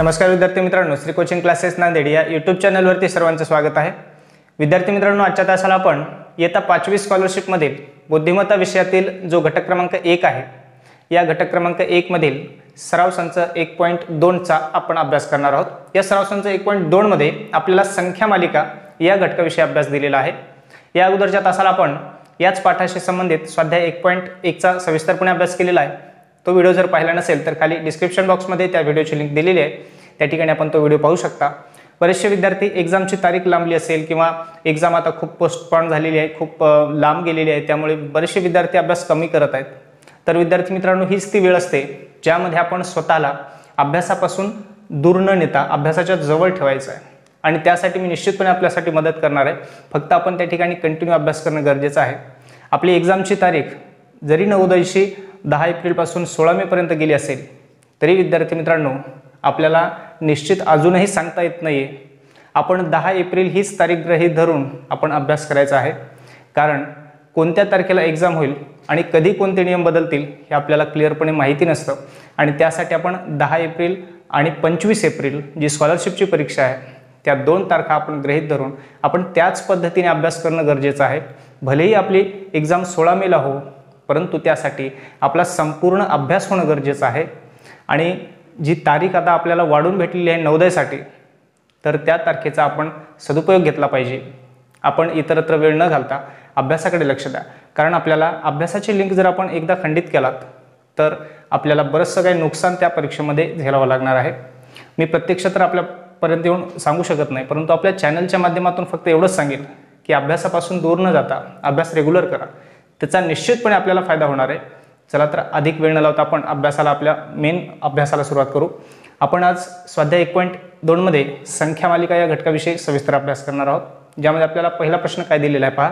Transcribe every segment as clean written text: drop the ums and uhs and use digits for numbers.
नमस्कार विद्यार्थी मित्रांनो, श्री कोचिंग क्लासेस नांदेड या यूट्यूब चॅनलवरती सर्वांचं स्वागत आहे। विद्यार्थी मित्रांनो, आजच्या तासाला आपण इयत्ता 5वी स्कॉलरशिप मधील बुद्धिमत्ता विषयातील जो घटक क्रमांक 1 आहे, या घटक क्रमांक 1 मधील सराव संच 1.2 चा आपण अभ्यास करणार आहोत। या सराव संच 1.2 मध्ये आपल्याला संख्या मालिका या घटकाविषयी अभ्यास दिलेला आहे। या अगोदरच्या तासाला आपण याच पाठाशी संबंधित स्वाध्याय 1.1 चा सविस्तरपणे अभ्यास केलेला आहे। तो व्हिडिओ जर पाहिला नसेल तर खाली डिस्क्रिप्शन बॉक्समध्ये त्या व्हिडिओची लिंक दिलेली आहे, त्या ठिकाणी आपण तो व्हिडिओ पाहू शकता। बरेचसे विद्यार्थी एक्झामची तारीख लांबली असेल किंवा एक्झाम आता खूप पोस्टपोन झालेली आहे, खूप लांब गेलेली आहे, त्यामुळे बरेचसे विद्यार्थी अभ्यास कमी करत आहेत। तर विद्यार्थी मित्रांनो, हीच ती वेळ असते ज्यामध्ये आपण स्वतःला अभ्यासापासून दूर न नेता अभ्यासाच्या जवळ ठेवायचं आहे, आणि त्यासाठी मी निश्चितपणे आपल्यासाठी मदत करणार आहे। फक्त आपण त्या ठिकाणी कंटिन्यू अभ्यास करणं गरजेचं आहे। आपली एक्झामची तारीख जरी नवोदयची 10 एप्रिल पासून 16 मे पर्यंत गेली असेल तरी विद्यार्थी मित्रांनो, आपल्याला निश्चित अजूनही सांगता येत नाहीये आपण 10 एप्रिल हीच तारीख गृहीत धरून आपण अभ्यास करायचा आहे। कारण कोणत्या तारखेला एक्झाम होईल आणि कधी कोणते नियम बदलतील हे आपल्याला क्लिअरपणे माहिती नसतं, आणि त्यासाठी आपण 10 एप्रिल आणि 25 एप्रिल जी स्कॉलरशिपची परीक्षा आहे त्या 2 तारखा आपण गृहीत धरून आपण त्याच पद्धतीने अभ्यास करणं गरजेचं आहे। भलेही आपली एक्झाम 16 मेला हो, परंतु त्यासाठी आपला संपूर्ण अभ्यास होणं गरजेचं आहे। आणि जी तारीख आता आपल्याला वाढून भेटलेली आहे नवोदयसाठी, तर त्या तारखेचा आपण सदुपयोग घेतला पाहिजे। आपण इतरत्र वेळ न घालता अभ्यासाकडे लक्ष द्या, कारण आपल्याला अभ्यासाची लिंक जर आपण एकदा खंडित केलात तर आपल्याला बरंचसं काही नुकसान त्या परीक्षेमध्ये झेलावं लागणार आहे। मी प्रत्यक्ष तर आपल्यापर्यंत येऊन सांगू शकत नाही, परंतु आपल्या चॅनलच्या माध्यमातून फक्त एवढंच सांगेल की अभ्यासापासून दूर न जाता अभ्यास रेग्युलर करा, त्याचा निश्चितपणे आपल्याला फायदा होणार आहे। चला तर अधिक वेळ न लावता आपण अभ्यासाला, आपल्या मेन अभ्यासाला सुरुवात करू। आपण आज स्वाध्याय 1.2 मध्ये संख्या मालिका या घटकाविषयी सविस्तर अभ्यास करणार आहोत, ज्यामध्ये आपल्याला पहिला प्रश्न काय दिलेला आहे पहा।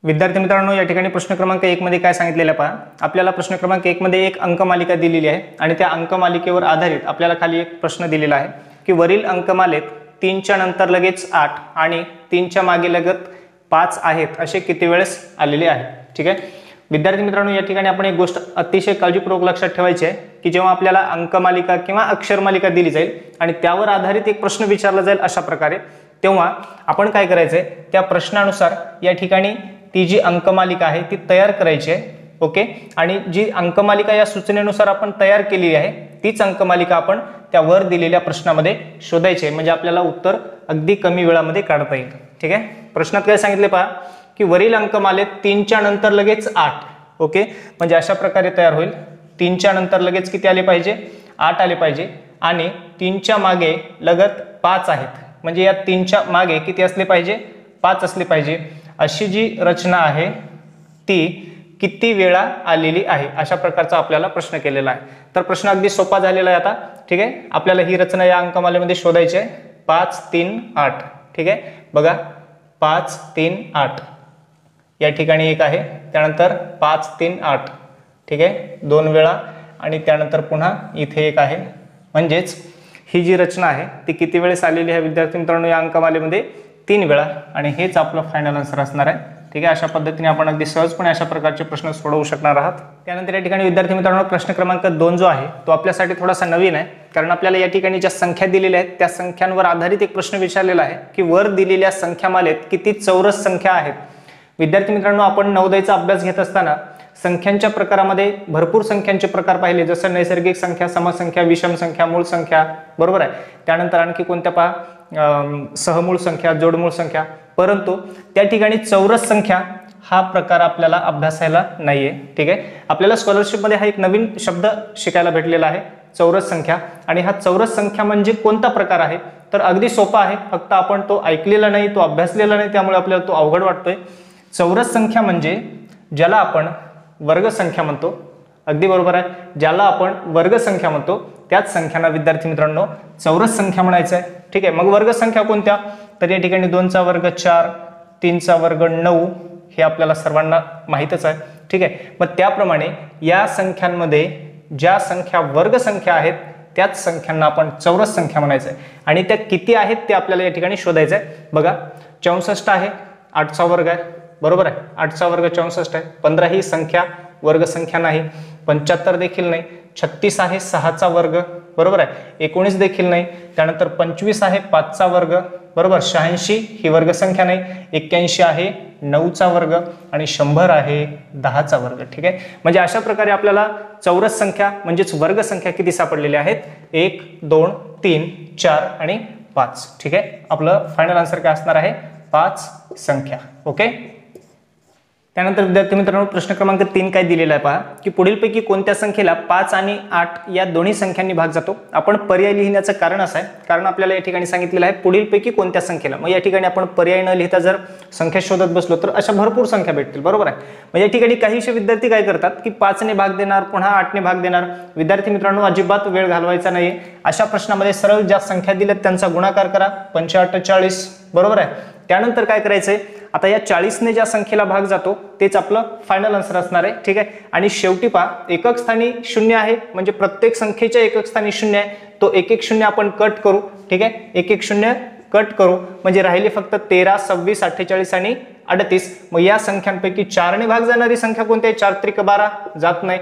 विद्यार्थी मित्रांनो, या ठिकाणी प्रश्न क्रमांक 1 मध्ये काय सांगितलेलं आहे पहा। आपल्याला प्रश्न क्रमांक 1 मध्ये एक अंकमालिका दिलेली आहे, आणि त्या अंकमालिकेवर आधारित आपल्याला खाली एक प्रश्न दिलेला आहे की वरील अंकमालेत 3 च्या नंतर लगेच 8 आणि 3 च्या मागे लगत 5 आहेत असे किती वेळेस आलेले आहे। ठीक आहे विद्यार्थी मित्रांनो, या ठिकाणी आपण एक गोष्ट अतिशय काळजीपूर्वक लक्षात ठेवायची आहे की जेव्हा आपल्याला अंकमालिका किंवा अक्षरमालिका दिली जाईल आणि त्यावर आधारित एक प्रश्न विचारला जाईल अशा प्रकारे, तेव्हा आपण काय करायचंय, त्या प्रश्नानुसार या ठिकाणी ती जी अंकमालिका आहे ती तयार करायची आहे। ओके, आणि जी अंकमालिका या सूचनेनुसार आपण तयार केलेली आहे तीच अंकमालिका आपण त्या वर दिलेल्या प्रश्नामध्ये शोधायची आहे, म्हणजे आपल्याला उत्तर अगदी कमी वेळामध्ये काढता येईल। ठीक आहे, प्रश्नात काय सांगितले पहा की वरील अंकमालेत 3 च्या नंतर लगेच 8। ओके, म्हणजे अशा प्रकारे तयार होईल। 3 च्या नंतर लगेच किती आले पाहिजे, 8 आले पाहिजे, आणि 3 च्या मागे लगत 5 आहेत, म्हणजे या 3 च्या मागे किती असले पाहिजे, 5 असले पाहिजे। अशी जी रचना आहे ती किती वेळा आलेली आहे, अशा प्रकारचा आपल्याला प्रश्न केलेला आहे। तर प्रश्न अगदी सोपा झालेला आहे आता। ठीक आहे, आपल्याला ही रचना या अंकमालेमध्ये शोधायची आहे। 5 3 8। ठीक आहे, बघा 5 3 8 या ठिकाणी एक आहे, त्यानंतर 5 3 8। ठीक आहे, 2 वेळा, आणि त्यानंतर पुन्हा इथे एक आहे, म्हणजेच ही जी रचना आहे ती किती वेळेस आलेली आहे विद्यार्थी मित्रांनो या अंकमालेमध्ये, 3 वेळा, आणि हेच आपलं फायनल आन्सर असणार आहे। ठीक आहे, अशा पद्धतीने आपण अगदी सहजपणे अशा प्रकारचे प्रश्न सोडवू शकणार आहात। त्यानंतर या ठिकाणी विद्यार्थी मित्रांनो प्रश्न क्रमांक 2 जो आहे तो आपल्यासाठी थोडासा नवीन आहे, कारण आपल्याला या ठिकाणी ज्या संख्या दिलेल्या आहेत त्या संख्यांवर आधारित एक प्रश्न विचारलेला आहे की वर दिलेल्या संख्यामालेत किती चौरस संख्या आहेत। विद्यार्थी मित्रांनो, आपण नवोदयचा अभ्यास घेत असताना संख्यांच्या प्रकारामध्ये भरपूर संख्यांचे प्रकार पाहिले, जसं नैसर्गिक संख्या, समसंख्या, विषम संख्या, मूळ संख्या, बरोबर आहे। त्यानंतर आणखी कोणत्या पहा, सहमूळ संख्या, जोडमूळ संख्या, परंतु त्या ठिकाणी चौरस संख्या हा प्रकार आपल्याला अभ्यासायला नाहीये। ठीक आहे, आपल्याला स्कॉलरशिपमध्ये हा एक नवीन शब्द शिकायला भेटलेला आहे, चौरस संख्या। आणि हा चौरस संख्या म्हणजे कोणता प्रकार आहे, तर अगदी सोपा आहे, फक्त आपण तो ऐकलेला नाही, तो अभ्यासलेला नाही, त्यामुळे आपल्याला तो अवघड वाटतोय। चौरस संख्या म्हणजे ज्याला आपण वर्ग संख्या म्हणतो, अगदी बरोबर आहे, ज्याला आपण वर्ग संख्या म्हणतो त्याच संख्यांना विद्यार्थी मित्रांनो चौरस संख्या म्हणायचं आहे। ठीक आहे, मग वर्ग संख्या कोणत्या, तर या ठिकाणी 2 चा वर्ग 4, 3 चा वर्ग 9, हे आपल्याला सर्वांना माहीतच आहे। ठीक आहे, मग त्याप्रमाणे या संख्यांमध्ये ज्या संख्या वर्ग संख्या आहेत त्याच संख्यांना आपण चौरस संख्या म्हणायचं आहे, आणि त्या किती आहेत ते आपल्याला या ठिकाणी शोधायचं आहे। बघा 64 आहे, 8 चा वर्ग आहे, बरोबर आहे, 8 चा वर्ग 64 आहे। 15 ही संख्या वर्ग संख्या नाही, 75 देखील नाही, 36 आहे, 6 चा वर्ग, बरोबर आहे, 19 देखील नाही, त्यानंतर 25 आहे 5चा वर्ग, बरोबर, 86 ही वर्ग संख्या नाही, 81 आहे 9चा वर्ग आणि 100 आहे 10चा वर्ग. ठीक आहे, म्हणजे अशा प्रकारे आपल्याला चौरस संख्या म्हणजेच वर्ग संख्या किती सापडलेल्या आहेत, 1 2 3 4 आणि 5. ठीक आहे, आपलं फायनल आन्सर काय असणार आहे, 5 संख्या. ओके, त्यानंतर विद्यार्थी मित्रांनो प्रश्न क्रमांक 3 काय दिलेला आहे पहा, की पुढीलपैकी कोणत्या संख्येला 5 आणि 8 या दोन्ही संख्यांनी भाग जातो. आपण पर्याय लिहिण्याचं कारण असं आहे, कारण आपल्याला या ठिकाणी सांगितलेलं आहे पुढीलपैकी कोणत्या संख्येला. मग या ठिकाणी आपण पर्याय न लिहिता जर संख्या शोधत बसलो तर अशा भरपूर संख्या भेटतील, बरोबर आहे. मग या ठिकाणी काहीशे विद्यार्थी काय करतात की 5 ने भाग देणार, पुन्हा 8 ने भाग देणार. विद्यार्थी मित्रांनो अजिबात वेळ घालवायचा नाही. अशा प्रश्नामध्ये सरळ ज्या संख्या दिल्यात त्यांचा गुणाकार करा, 85 40, बरोबर आहे. त्यानंतर काय करायचंय, आता या 40 ने ज्या संख्येला भाग जातो तेच आपलं फायनल आन्सर असणार आहे. ठीक आहे, आणि शेवटी पहा एकक स्थानी 0 आहे, म्हणजे प्रत्येक संख्येच्या एकक स्थानी 0 आहे, तो 1 1 0 आपण कट करू. ठीक आहे, 1 1 0 कट करू, म्हणजे राहिले फक्त 13 26 48 आणि 38. मग या संख्यांपैकी 4 ने भाग जाणारी संख्या कोणती आहे, 4 त्रिक 12 जात नाही,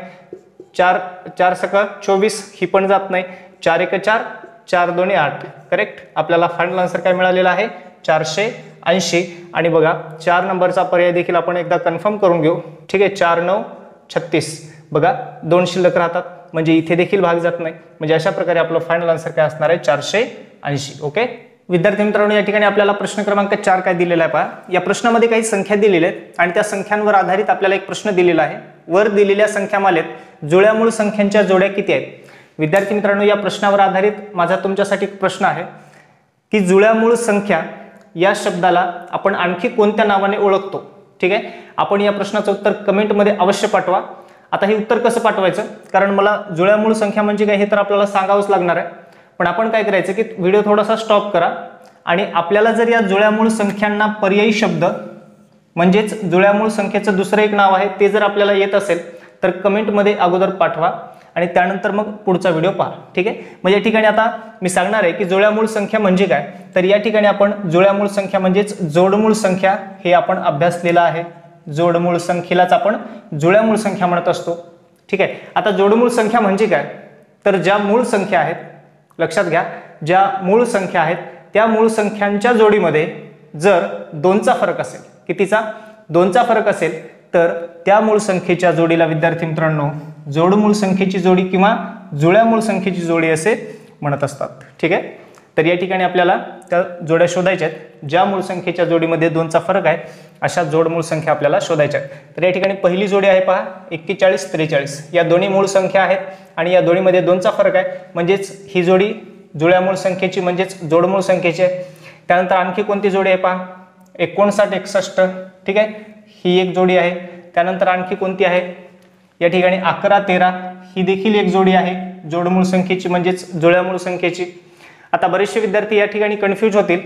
4 4 सक 24 ही पण जात नाही, 4 1 4 4 2 8. करेक्ट, आपल्याला फायनल आन्सर काय मिळालेला आहे, 480. आणि बघा 4 नंबरचा पर्याय देखील आपण एकदा कन्फर्म करून घेऊ. ठीक आहे, 4 9 36, बघा 2 शिल्लक राहतात, म्हणजे इथे देखील भाग जात नाही. म्हणजे अशा प्रकारे आपलं फायनल आन्सर काय असणार आहे, 480. ओके, विद्यार्थी मित्रांनो या ठिकाणी आपल्याला प्रश्न क्रमांक 4 काय दिलेला आहे पहा. या प्रश्नामध्ये काही संख्या दिलेल्या आहेत आणि त्या संख्यांवर आधारित आपल्याला एक प्रश्न दिलेला आहे. वर दिलेल्या संख्यामालेत जुळ्या मूळ संख्यांच्या जोड्या किती आहेत. विद्यार्थी मित्रांनो या प्रश्नावर आधारित माझा तुमच्यासाठी प्रश्न आहे की जुळ्या मूळ संख्या या शब्दाला आपण आणखी कोणत्या नावाने ओळखतो. ठीक आहे, आपण या प्रश्नाचं उत्तर कमेंटमध्ये अवश्य पाठवा. आता हे उत्तर कसं पाठवायचं, कारण मला जुळ्या मूळ संख्या म्हणजे काय हे तर आपल्याला सांगावंच लागणार आहे. पण आपण काय करायचं की व्हिडिओ थोडासा स्टॉप करा आणि आपल्याला जर या जुळ्या मूळ संख्यांना पर्यायी शब्द म्हणजेच जुळ्या मूळ संख्येचं दुसरं एक नाव आहे ते जर आपल्याला येत असेल तर कमेंटमध्ये अगोदर पाठवा आणि त्यानंतर मग पुढचा व्हिडिओ पहा. ठीक आहे, म्हणजे या ठिकाणी आता मी सांगणार आहे की जुळ्या मूळ संख्या म्हणजे काय. तर या ठिकाणी आपण जुळ्या मूळ संख्या म्हणजेच जोडमूळ संख्या हे आपण अभ्यासलेलं आहे. जोडमूळ संख्येलाच आपण जुळ्या मूळ संख्या म्हणत असतो. ठीक आहे, आता जोडमूळ संख्या म्हणजे काय, तर ज्या मूळ संख्या आहेत, लक्षात घ्या, ज्या मूळ संख्या आहेत त्या मूळ संख्यांच्या जोडीमध्ये जर 2चा फरक असेल, कितीचा, 2चा फरक असेल, तर त्या मूळ संख्येच्या जोडीला विद्यार्थी मित्रांनो जोडमूळ संख्येची जोडी किंवा जुळ्या मूळ संख्येची जोडी असे म्हणत असतात. ठीक आहे, तर या ठिकाणी आपल्याला त्या जोड्या शोधायच्या आहेत. ज्या मूळ संख्येच्या जोडीमध्ये 2चा फरक आहे अशा जोडमूळ संख्या आपल्याला शोधायच्या आहेत. तर या ठिकाणी पहिली जोडी आहे पहा 41 43, या दोन्ही मूळ संख्या आहेत आणि या दोन्हीमध्ये 2चा फरक आहे, म्हणजेच ही जोडी जुळ्या मूळ संख्येची म्हणजेच जोडमूळ संख्येची आहे. त्यानंतर आणखी कोणती जोडी आहे पहा 59 61. ठीक आहे, ही एक जोडी आहे. त्यानंतर आणखी कोणती आहे, या ठिकाणी 11 13, ही देखील एक जोडी आहे जोडमूळ संख्येची म्हणजेच जुळ्या मूळ संख्येची. आता बरेचसे विद्यार्थी या ठिकाणी कन्फ्यूज होतील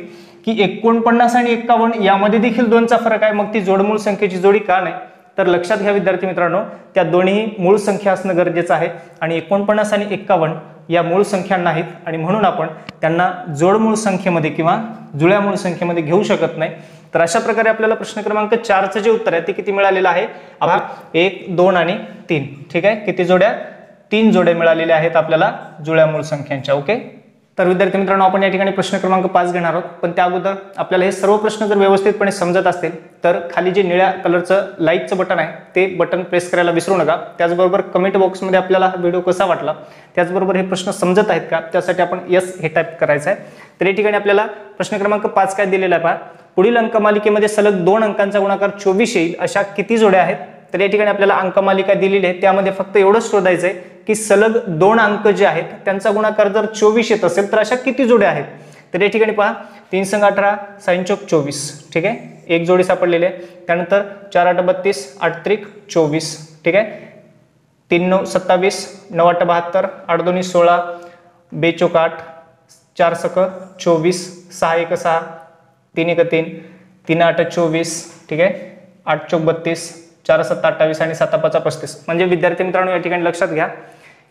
की 49 आणि 51 यामध्ये देखील 2चा फरक आहे, मग ती जोडमूळ संख्येची जोडी का नाही. तर लक्षात घ्या विद्यार्थी मित्रांनो, त्या दोन्ही मूळ संख्या असणं गरजेचं आहे आणि 49 आणि 51 या मूळ संख्या नाहीत आणि म्हणून आपण त्यांना जोडमूळ संख्येमध्ये किंवा जुळ्या मूळ संख्येमध्ये घेऊ शकत नाही. तर अशा प्रकारे आपल्याला प्रश्न क्रमांक 4चं जे उत्तर आहे ते किती मिळालेलं आहे, 1 2 आणि 3. ठीक आहे, किती जोड्या, 3 जोड्या मिळालेल्या आहेत आपल्याला जुळ्या मूळ संख्यांच्या. ओके, तर विद्यार्थी मित्रांनो आपण या ठिकाणी प्रश्न क्रमांक 5 घेणार आहोत. पण त्या अगोदर आपल्याला हे सर्व प्रश्न जर व्यवस्थितपणे समजत असतील तर खाली जे निळ्या कलरचं लाईकचं बटन आहे ते बटन प्रेस करायला विसरू नका. त्याचबरोबर कमेंट बॉक्समध्ये आपल्याला हा व्हिडिओ कसा वाटला, त्याचबरोबर हे प्रश्न समजत आहेत का, त्यासाठी आपण यस हे टाईप करायचं आहे. तर या ठिकाणी आपल्याला प्रश्न क्रमांक 5 काय दिलेला आहे पहा, पुढील अंकमालिकेमध्ये सलग 2 अंकांचा गुणाकार 24 येईल अशा किती जोड्या आहेत. तर या ठिकाणी आपल्याला अंकमालिका दिलेली आहे, त्यामध्ये फक्त एवढंच शोधायचं आहे की सलग 2 अंक जे आहेत त्यांचा गुणाकार जर 24 येत असेल तर अशा किती जोड्या आहेत. तर या ठिकाणी पहा 3 संग 18 6 चौक 24. ठीक आहे, एक जोडी सापडलेली आहे. त्यानंतर 4 8 32 8 त्रिक 24. ठीक आहे, 3 9 27 9 8 72 8 2 16 2 चौक 8 4 सक 24 6 1 6 3 1 3 3 8 24. ठीक आहे, 8 चौक 32 4 7 28 आणि 7 5 35. म्हणजे विद्यार्थी मित्रांनो या ठिकाणी लक्षात घ्या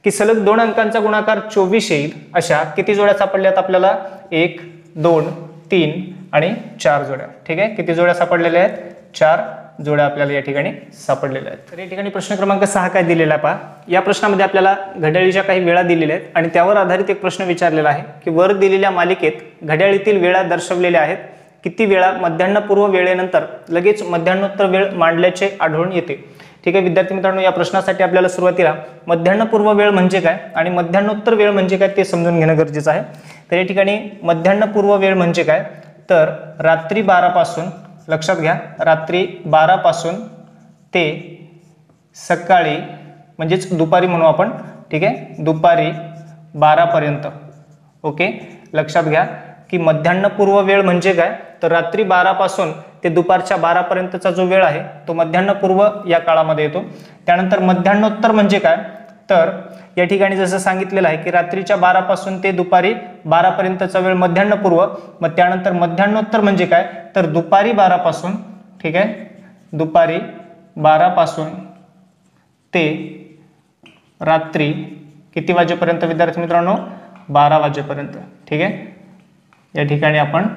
की सलग 2 अंकांचा गुणाकार 24 येईल अशा किती जोड्या सापडल्यात आपल्याला, 1 2 3 आणि 4 जोड्या. ठीक आहे, किती जोड्या सापडलेल्या आहेत, 4 जोड्या आपल्याला या ठिकाणी सापडलेल्या आहेत। तर या ठिकाणी प्रश्न क्रमांक 6 काय दिलेला आहे पहा। या प्रश्नामध्ये आपल्याला घड्याळीच्या काही वेळा दिलेल्या आहेत आणि त्यावर आधारित एक प्रश्न विचारलेला आहे की वर दिलेल्या मालिकेत घड्याळीतील वेळा दर्शवलेल्या आहेत, किती वेळा मध्यान्हपूर्व वेळेनंतर लगेच मध्यान्होत्तर वेळ मांडल्याचे आढळून येते। ठीक आहे विद्यार्थी मित्रांनो, या प्रश्नासाठी आपल्याला सुरुवातीला मध्यान्हपूर्व वेळ म्हणजे काय आणि मध्यान्होत्तर वेळ म्हणजे काय ते समजून घेणं गरजेचं आहे। तर या ठिकाणी मध्यान्हपूर्व वेळ म्हणजे काय, तर रात्री 12 पासून, लक्षात घ्या, रात्री 12 पासून ते सकाळी म्हणजेच दुपारी म्हणू आपण, ठीक आहे, दुपारी 12 पर्यंत। ओके, लक्षात घ्या की मध्यान्हपूर्व वेळ म्हणजे काय, तर रात्री 12 पासून ते दुपारच्या 12 पर्यंतचा जो वेळ आहे तो मध्यान्हपूर्व या काळामध्ये येतो। त्यानंतर मध्यान्होत्तर म्हणजे काय, तर या ठिकाणी जसं सांगितलेलं आहे की रात्रीच्या 12 पासून ते दुपारी 12 पर्यंतचा वेळ मध्यान्हपूर्व, मग त्यानंतर मध्यान्होत्तर म्हणजे काय, तर दुपारी 12 पासून, ठीक आहे, दुपारी 12 पासून ते रात्री किती वाजेपर्यंत विद्यार्थी मित्रांनो, 12 वाजेपर्यंत। ठीक आहे, या ठिकाणी आपण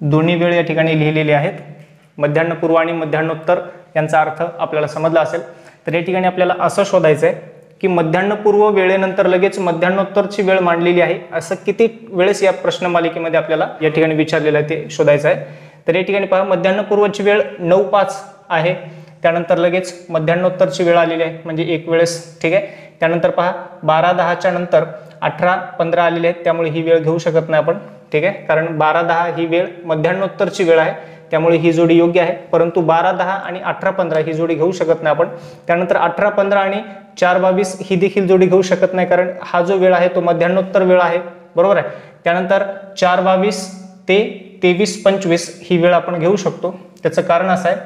दोन्ही वेळ या ठिकाणी लिहिलेले आहेत, मध्यान्हपूर्व आणि मध्यान्होत्तर यांचा अर्थ आपल्याला समजला असेल। तर या ठिकाणी आपल्याला असं शोधायचं आहे की मध्यान्हपूर्व वेळेनंतर लगेच मध्यान्होत्तरची वेळ मांडलेली आहे असं किती वेळेस या प्रश्न मालिकेमध्ये आपल्याला या ठिकाणी विचारलेलं आहे ते शोधायचं आहे। तर या ठिकाणी पहा, मध्यान्हपूर्वची वेळ 9:05 आहे, त्यानंतर लगेच मध्यान्होत्तरची वेळ आलेली आहे म्हणजे एक वेळेस। ठीक आहे, त्यानंतर पहा 12:10च्या नंतर 18:15 आलेली आहे, त्यामुळे ही वेळ घेऊ शकत नाही आपण। ठीक आहे, कारण 12:10 ही वेळ मध्यान्होत्तरची वेळ आहे, त्यामुळे ही जोडी योग्य आहे, परंतु 12:10 आणि 18:15 ही जोडी घेऊ शकत नाही आपण। त्यानंतर 18:15 आणि 4:22 ही देखील जोडी घेऊ शकत नाही, कारण हा जो वेळ आहे तो मध्यान्होत्तर वेळ आहे, बरोबर आहे। त्यानंतर 4:22 ते 23:25 ही वेळ आपण घेऊ शकतो। त्याचं कारण असं आहे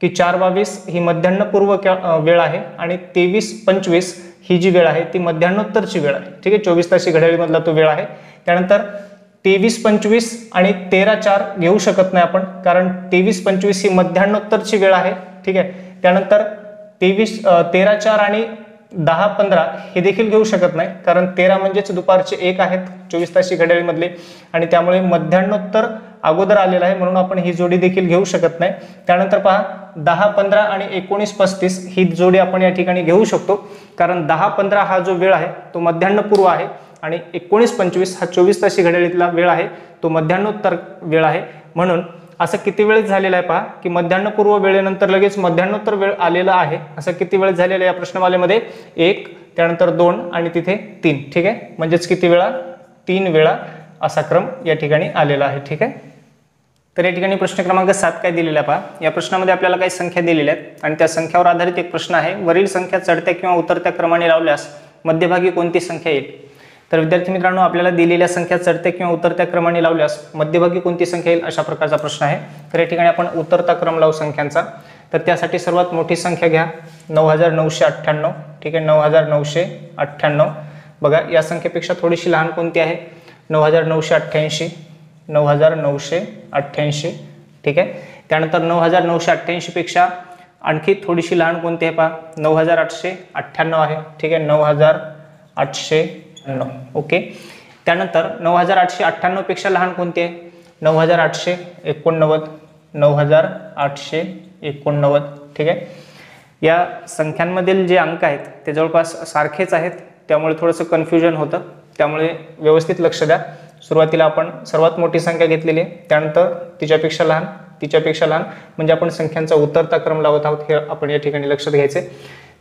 की 4:22 ही मध्यान्हपूर्व वेळ आहे आणि 23:25 ही जी वेळ आहे ती मध्यान्होत्तरची वेळ आहे। ठीक आहे, 24 तासी घड्याळीमधला तो वेळ आहे। त्यानंतर 23:25 आणि 13:04 घेऊ शकत नाही आपण, कारण 23:25 ही मध्यान्होत्तरची वेळ आहे। ठीक आहे, त्यानंतर 13:04 आणि 10:15 हे देखील घेऊ शकत नाही, कारण 13 म्हणजेच दुपारचे 1 आहेत 24 तासी घड्याळीमधले आणि त्यामुळे मध्यान्होत्तर अगोदर आलेला आहे, म्हणून आपण ही जोडी देखील घेऊ शकत नाही। त्यानंतर पहा 10:15 आणि 19:35 ही जोडी आपण या ठिकाणी घेऊ शकतो, कारण 10:15 हा जो वेळ आहे तो मध्यान्हपूर्व आहे आणि 19:25 हा 24 तासी घड्याळीतला वेळ आहे तो मध्यान्होत्तर वेळ आहे। म्हणून असं किती वेळेस झालेलं आहे पहा की मध्यान्हपूर्व वेळेनंतर लगेच मध्यान्होत्तर वेळ आलेला आहे, असं किती वेळेस झालेलं आहे या प्रश्नमालेमध्ये, 1, त्यानंतर 2 आणि तिथे 3। ठीक आहे, म्हणजेच किती वेळा, 3 वेळा असा क्रम या ठिकाणी आलेला आहे। ठीक आहे, तर या ठिकाणी प्रश्न क्रमांक 7 काय दिलेला आहे पहा। या प्रश्नामध्ये आपल्याला काही संख्या दिलेल्या आहेत आणि त्या संख्यावर आधारित एक प्रश्न आहे, वरील संख्या चढत्या किंवा उतरत्या क्रमाने लावल्यास मध्यभागी कोणती संख्या येईल। तर विद्यार्थी मित्रांनो, आपल्याला दिलेल्या संख्या चढत्या किंवा उतरत्या क्रमाने लावल्यास मध्यभागी कोणती संख्या येईल अशा प्रकारचा प्रश्न आहे। तर या ठिकाणी आपण उतरता क्रम लावू संख्यांचा। तर त्यासाठी सर्वात मोठी संख्या घ्या 9998। ठीक आहे, 9998 बघा, या संख्येपेक्षा थोडीशी लहान कोणती आहे, 9988, 9988। ठीक आहे, त्यानंतर 9988 पेक्षा आणखी थोडीशी लहान कोणती आहे पहा, 9898 आहे। ठीक आहे, 9898। ओके, त्यानंतर 9898 पेक्षा लहान कोणती आहे, 9889, 9889। ठीक आहे, या संख्यांमधील जे अंक आहेत ते जवळपास सारखेच आहेत, त्यामुळे थोडंसं कन्फ्युजन होतं, त्यामुळे व्यवस्थित लक्ष द्या। सुरुवातीला आपण सर्वात मोठी संख्या घेतलेली आहे, त्यानंतर तिच्यापेक्षा लहान, तिच्यापेक्षा लहान, म्हणजे आपण संख्यांचा उतरता क्रम लावत आहोत, हे आपण या ठिकाणी लक्षात घ्यायचे।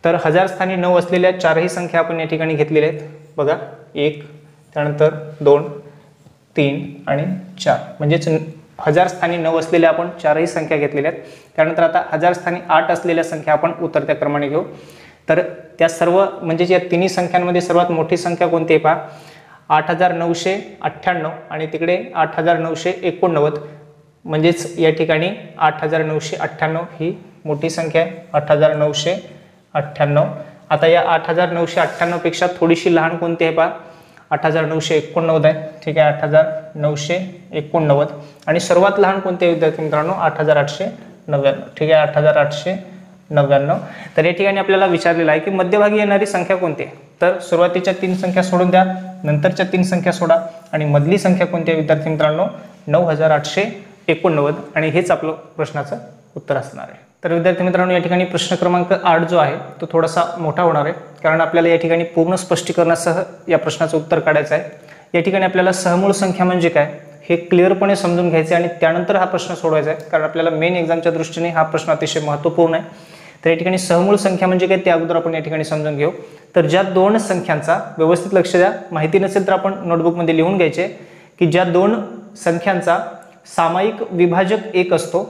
तर 1000 स्थानी 9 असलेल्या 4ही संख्या आपण या ठिकाणी घेतलेल्या आहेत बघा, 1, त्यानंतर 2, 3 आणि 4, म्हणजेच 1000 स्थानी 9 असलेल्या आपण 4ही संख्या घेतलेल्या आहेत। त्यानंतर आता 1000 स्थानी 8 असलेल्या संख्या आपण उतरत्या क्रमाने घेऊ। तर त्या सर्व म्हणजे या तिन्ही संख्यांमध्ये सर्वात मोठी संख्या कोणती आहे पहा, 8998 आणि तिकडे 8989, म्हणजेच या ठिकाणी 8998 ही मोठी संख्या आहे, 8998। आता या 8998 पेक्षा थोडीशी लहान कोणती आहे पहा, 8989 आहे। ठीक आहे, 8989 आणि सर्वात लहान कोणते आहे विद्यार्थी मित्रांनो, 8899। ठीक आहे, 8899। तर या ठिकाणी आपल्याला विचारलेलं आहे की मध्यभागी येणारी संख्या कोणती आहे। तर सुरुवातीच्या 3 संख्या सोडून द्या, नंतरच्या 3 संख्या सोडा आणि मधली संख्या कोणती आहे विद्यार्थी मित्रांनो, 9889 आणि हेच आपलं प्रश्नाचं उत्तर असणार आहे। तर विद्यार्थी मित्रांनो, या ठिकाणी प्रश्न क्रमांक 8 जो आहे तो थोडासा मोठा होणार आहे, कारण आपल्याला या ठिकाणी पूर्ण स्पष्टीकरणासह या प्रश्नाचं उत्तर काढायचं आहे. या ठिकाणी आपल्याला सहमूळ संख्या म्हणजे काय हे क्लिअरपणे समजून घ्यायचे आणि त्यानंतर हा प्रश्न सोडवायचा आहे, कारण आपल्याला मेन एक्झामच्या दृष्टीने हा प्रश्न अतिशय महत्त्वपूर्ण आहे. तर या ठिकाणी सहमूळ संख्या म्हणजे काय ते अगोदर आपण या ठिकाणी समजून घेऊ. तर ज्या दोन संख्यांचा, व्यवस्थित लक्ष द्या, माहिती नसेल तर आपण नोटबुकमध्ये लिहून घ्यायचे की ज्या दोन संख्यांचा सामायिक विभाजक 1 असतो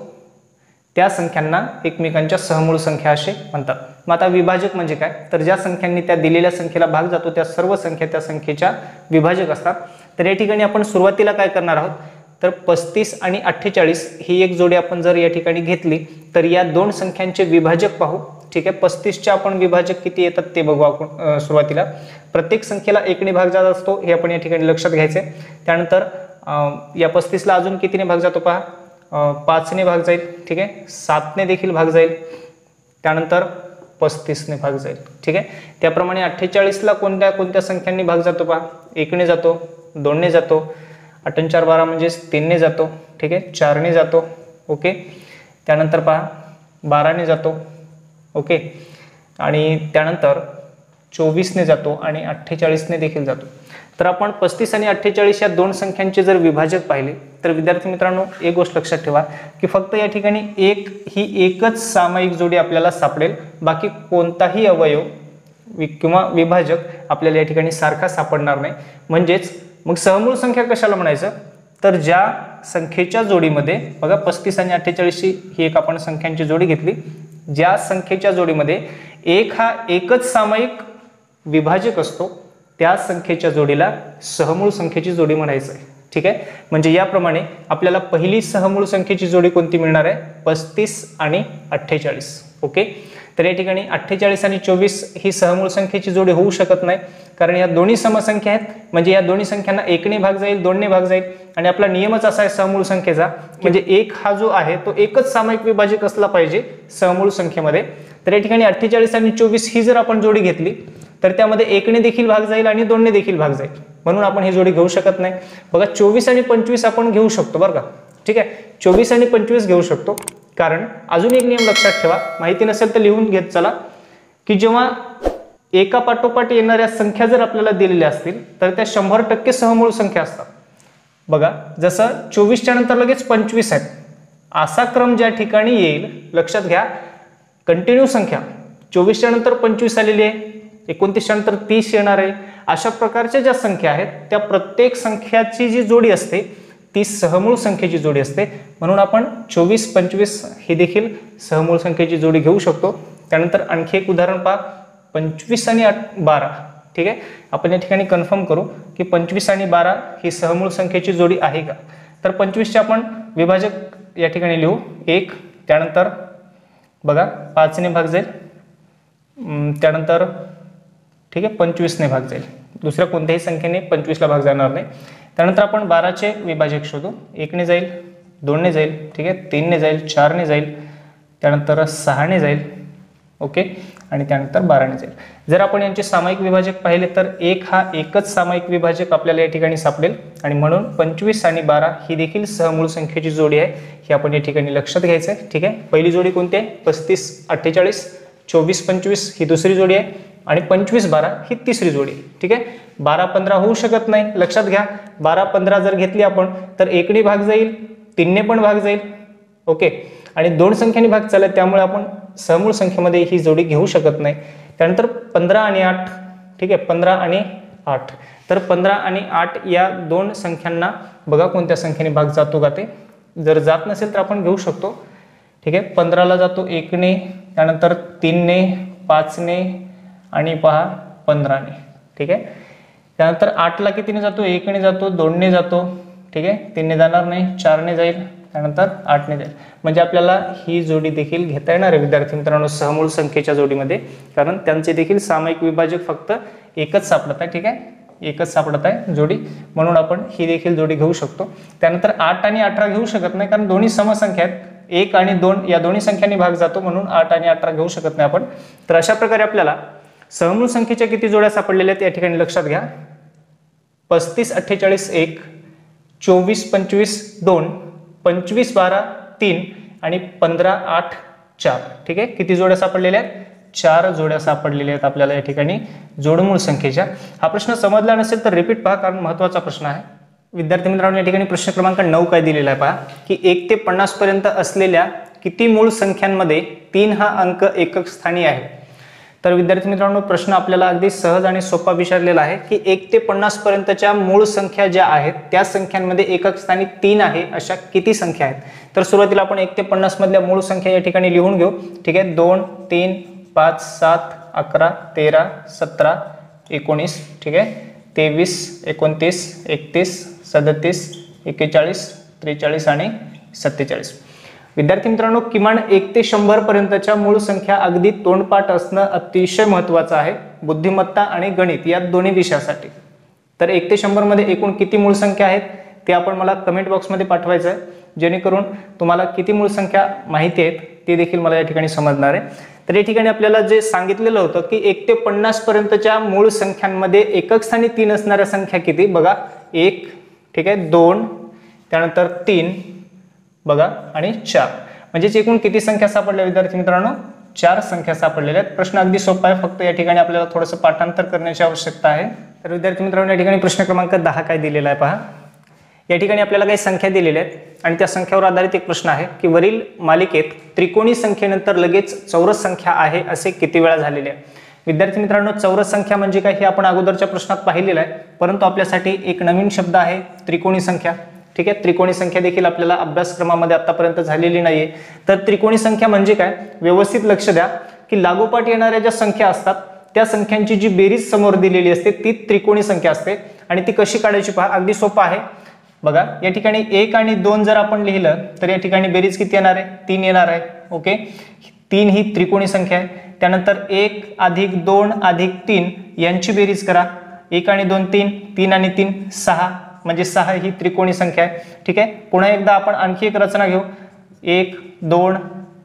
त्या संख्यांना एकमेकांच्या सहमूळ संख्या असे म्हणतात. मग आता विभाजक म्हणजे काय, तर ज्या संख्यांनी त्या दिलेल्या संख्येला भाग जातो त्या सर्व संख्या त्या संख्येच्या विभाजक असतात. तर या ठिकाणी आपण सुरुवातीला काय करणार आहोत, तर 35 आणि 48 ही एक जोडी आपण जर या ठिकाणी घेतली तर या दोन संख्यांचे विभाजक पाहू. ठीक आहे, 35चे आपण विभाजक किती येतात ते बघू आपण. सुरुवातीला प्रत्येक संख्येला 1 ने भाग जात असतो हे आपण या ठिकाणी लक्षात घ्यायचे. त्यानंतर या 35ला अजून कितीने भाग जातो पहा, 5 ने भाग जाईल. ठीक आहे, 7 ने देखील भाग जाईल, त्यानंतर 35 ने भाग जाईल. ठीक आहे, त्याप्रमाणे 48ला कोणत्या कोणत्या संख्यांनी भाग जातो पहा, 1 ने जातो, 2 ने जातो, 8 4 12 म्हणजे 3 ने जातो. ठीक आहे, 4 ने जातो. ओके, त्यानंतर पहा 12 ने जातो. ओके, आणि त्यानंतर 24 ने जातो आणि 48 ने देखील जातो. तर आपण 35 आणि 48 या दोन संख्यांचे जर विभाजक पाहिले तर विद्यार्थी मित्रांनो, एक गोष्ट लक्षात ठेवा की फक्त या ठिकाणी एकच सामायिक जोडी आपल्याला सापडेल, बाकी कोणताही अवयव किंवा विभाजक आपल्याला या ठिकाणी सारखा सापडणार नाही. म्हणजेच मग सहमूळ संख्या कशाला म्हणायचं, तर ज्या संख्येच्या जोडीमध्ये बघा 35 आणि 48 ही एक आपण संख्यांची जोडी घेतली, ज्या संख्येच्या जोडीमध्ये हा एकच सामायिक विभाजक असतो त्या संख्येच्या जोडीला सहमूळ संख्येची जोडी म्हणायचं आहे. ठीक आहे, म्हणजे याप्रमाणे आपल्याला पहिली सहमूळ संख्येची जोडी कोणती मिळणार आहे, 35 आणि 48. ओके, तर या ठिकाणी 48 आणि 24 ही सहमूळ संख्येची जोडी होऊ शकत नाही, कारण या दोन्ही समसंख्या आहेत. म्हणजे या दोन्ही संख्यांना 1 ने भाग जाईल, 2 ने भाग जाईल, आणि आपला नियमच असा आहे सहमूळ संख्येचा, म्हणजे 1 हा जो आहे तो एकच सामायिक विभाजक असला पाहिजे सहमूळ संख्येमध्ये. तर या ठिकाणी 48 आणि 24 ही जर आपण जोडी घेतली तर त्यामध्ये 1 ने देखील भाग जाईल आणि 2 ने देखील भाग जाईल, म्हणून आपण ही जोडी घेऊ शकत नाही. बघा 24 आणि 25 आपण घेऊ शकतो बरं का. ठीक आहे, 24 आणि 25 घेऊ शकतो, कारण अजून एक नियम लक्षात ठेवा, माहिती नसेल तर लिहून घेत चला, की जेव्हा एका पाठोपाठ येणाऱ्या संख्या जर आपल्याला दिलेल्या असतील तर त्या 100% सहमूळ संख्या असतात. बघा जसं 24च्या नंतर लगेच 25 आहेत, असा क्रम ज्या ठिकाणी येईल लक्षात घ्या. कंटिन्यू संख्या 24च्या नंतर 25 आलेली आहे, 29च्या नंतर 30 येणार आहे, अशा प्रकारच्या ज्या संख्या आहेत त्या प्रत्येक संख्याची जी जोडी असते ती सहमूळ संख्येची जोडी असते. म्हणून आपण 24 25 ही देखील सहमूळ संख्येची जोडी घेऊ शकतो. त्यानंतर आणखी एक उदाहरण पहा, 25 आणि 12. ठीक आहे, आपण या ठिकाणी कन्फर्म करू की 25 आणि 12 ही सहमूळ संख्येची जोडी आहे का. तर 25चे आपण विभाजक या ठिकाणी लिहू 1, त्यानंतर बघा 5 ने भाग जाईल, त्यानंतर ठीक आहे 25 ने भाग जाईल, दुसऱ्या कोणत्याही संख्येने 25ला भाग जाणार नाही. त्यानंतर आपण 12चे विभाजक शोधू, 1 ने जाईल, 2 ने जाईल, ठीक आहे 3 ने जाईल, 4 ने जाईल, त्यानंतर 6 ने जाईल. ओके, आणि त्यानंतर 12 ने जाईल. जर आपण यांचे सामायिक विभाजक पाहिले तर 1 हा एकच सामायिक विभाजक आपल्याला या ठिकाणी सापडेल, आणि म्हणून 25 आणि 12 ही देखील सहमूळ संख्येची जोडी आहे, ही आपण या ठिकाणी लक्षात घ्यायचं आहे. ठीक आहे, पहिली जोडी कोणती आहे, 35 48, 24 25 ही दुसरी जोडी आहे, आणि 25 12 ही तिसरी जोडी. ठीक आहे, 12 15 होऊ शकत नाही, लक्षात घ्या. 12 15 जर घेतली आपण तर 1 ने भाग जाईल, 3 ने पण भाग जाईल. ओके, आणि दोन संख्यांनी भाग चालत, त्यामुळे आपण सहमूळ संख्येमध्ये ही जोडी घेऊ शकत नाही. त्यानंतर 15 आणि 8. ठीक आहे, 15 आणि 8. तर 15 आणि 8 या दोन संख्यांना बघा कोणत्या संख्येने भाग जातो का ते, जर जात नसेल तर आपण घेऊ शकतो. ठीक आहे, 15ला जातो 1 ने, त्यानंतर 3 ने, 5 ने, आणि पहा 15 ने. ठीक आहे, त्यानंतर 8ला कितीने जातो, 1 ने जातो, 2 ने जातो. ठीक आहे, 3 ने जाणार नाही, 4 ने जाईल, त्यानंतर 8 ने जाईल. म्हणजे आपल्याला ही जोडी देखील घेता येणार आहे विद्यार्थी मित्रांनो सहमूळ संख्येच्या जोडीमध्ये, कारण त्यांचे देखील सामायिक विभाजक फक्त एकच सापडत आहे. ठीक आहे, एकच सापडत आहे जोडी, म्हणून आपण ही देखील जोडी घेऊ शकतो. त्यानंतर 8 आणि 18 घेऊ शकत नाही, कारण दोन्ही समसंख्या आहेत, 1 आणि 2 या दोन्ही संख्यांनी भाग जातो, म्हणून 8 आणि 18 घेऊ शकत नाही आपण. तर अशा प्रकारे आपल्याला सहमूळ संख्येच्या किती जोड्या सापडलेल्या आहेत या ठिकाणी लक्षात घ्या. 35 48 1, 24 25 2, 25 12 3 आणि 15 8 4. ठीक आहे, किती जोड्या सापडलेल्या आहेत? 4 जोड्या सापडलेल्या आहेत आपल्याला या ठिकाणी जोडमूळ संख्येच्या. हा प्रश्न समजला नसेल तर रिपीट पहा, कारण महत्त्वाचा प्रश्न आहे. विद्यार्थी मित्रांनो, या ठिकाणी प्रश्न क्रमांक 9 काय दिलेला आहे पहा, की 1 ते 50 पर्यंत असलेल्या किती मूळ संख्यांमध्ये 3 हा अंक एकक स्थानी आहे. तर विद्यार्थी मित्रांनो, प्रश्न आपल्याला अगदी सहज आणि सोपा विचारलेला आहे की 1 ते 50 पर्यंतच्या मूळ संख्या ज्या आहेत त्या संख्यांमध्ये एकक स्थानी 3 आहे अशा किती संख्या आहेत. तर सुरुवातीला आपण 1 ते 50 मधल्या मूळ संख्या या ठिकाणी लिहून घेऊ. ठीक आहे, 2, 3, 5, 7, 11, 13, 17, 19. ठीक आहे, 23, 29, 31, 37, 41, 43 आणि 47. विद्यार्थी मित्रांनो, किमान 1 ते 100 पर्यंतच्या मूळ संख्या अगदी तोंडपाठ असणं अतिशय महत्त्वाचं आहे बुद्धिमत्ता आणि गणित या दोन्ही विषयासाठी. तर 1 ते 100 मध्ये एकूण किती मूळ संख्या आहेत ते आपण मला कमेंट बॉक्समध्ये पाठवायचं आहे, जेणेकरून तुम्हाला किती मूळ संख्या माहिती आहेत ते देखील मला या ठिकाणी समजणार आहे. तर या ठिकाणी आपल्याला जे सांगितलेलं होतं की 1 ते 50 पर्यंतच्या मूळ संख्यांमध्ये एकक स्थानी 3 असणाऱ्या संख्या किती? बघा, 1, ठीक आहे, 2, त्यानंतर 3 बघा आणि 4. म्हणजेच एकूण किती संख्या सापडल्या विद्यार्थी मित्रांनो? 4 संख्या सापडलेल्या आहेत. प्रश्न अगदी सोपा आहे, फक्त या ठिकाणी आपल्याला थोडंसं पाठांतर करण्याची आवश्यकता आहे. तर विद्यार्थी मित्रांनो, या ठिकाणी प्रश्न क्रमांक 10 काय दिलेला आहे पहा. या ठिकाणी आपल्याला काही संख्या दिलेल्या आहेत आणि त्या संख्येवर आधारित एक प्रश्न आहे की वरील मालिकेत त्रिकोणी संख्येनंतर लगेच चौरस संख्या आहे असे किती वेळा झालेले आहे. विद्यार्थी मित्रांनो, चौरस संख्या म्हणजे काय हे आपण अगोदरच्या प्रश्नात पाहिलेलं आहे, परंतु आपल्यासाठी एक नवीन शब्द आहे त्रिकोणी संख्या. ठीक आहे, त्रिकोणी संख्या देखील आपल्याला अभ्यासक्रमामध्ये आतापर्यंत झालेली नाहीये. तर त्रिकोणी संख्या म्हणजे काय? व्यवस्थित लक्ष द्या की लागोपाठ येणाऱ्या ज्या संख्या असतात त्या संख्यांची जी बेरीज समोर दिलेली असते ती त्रिकोणी संख्या असते. आणि ती कशी काढायची पहा, अगदी सोपं आहे. बघा, या ठिकाणी 1 आणि 2 जर आपण लिहिलं तर या ठिकाणी बेरीज किती येणार आहे? 3 येणार आहे. ओके, 3 ही त्रिकोणी संख्या आहे. त्यानंतर 1 + 2 + 3 यांची बेरीज करा. 1 आणि 2 3, 3 आणि 3 6, म्हणजे 6 ही त्रिकोणी संख्या आहे. ठीक आहे, पुन्हा एकदा आपण आणखी एक रचना घेऊ. 1, 2,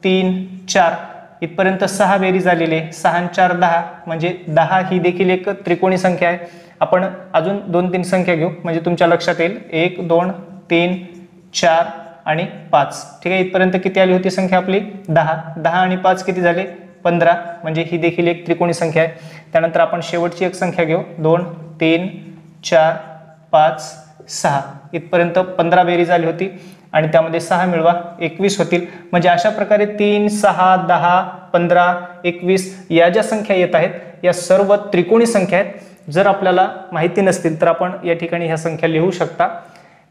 3, 4 इथपर्यंत 6 बेरीज आलेली आहे. 6 आणि 4 10, म्हणजे 10 ही देखील एक त्रिकोणी संख्या आहे. आपण अजून 2-3 संख्या घेऊ म्हणजे तुमच्या लक्षात येईल. 1, 2, 3, 4 आणि 5. ठीक आहे, इथपर्यंत किती आली होती संख्या आपली? 10. 10 आणि 5 किती झाले? 15, म्हणजे ही देखील एक त्रिकोणी संख्या आहे. त्यानंतर आपण शेवटची एक संख्या घेऊ. 2, 3, 4, 5, 6 इथपर्यंत 15 बेरीज आली होती आणि त्यामध्ये 6 मिळवा 21 होतील. म्हणजे अशा प्रकारे 3, 6, 10, 15, 21 या ज्या संख्या येत आहेत या सर्व त्रिकोणी संख्या आहेत. जर आपल्याला माहिती नसतील तर आपण या ठिकाणी ह्या संख्या लिहू शकता.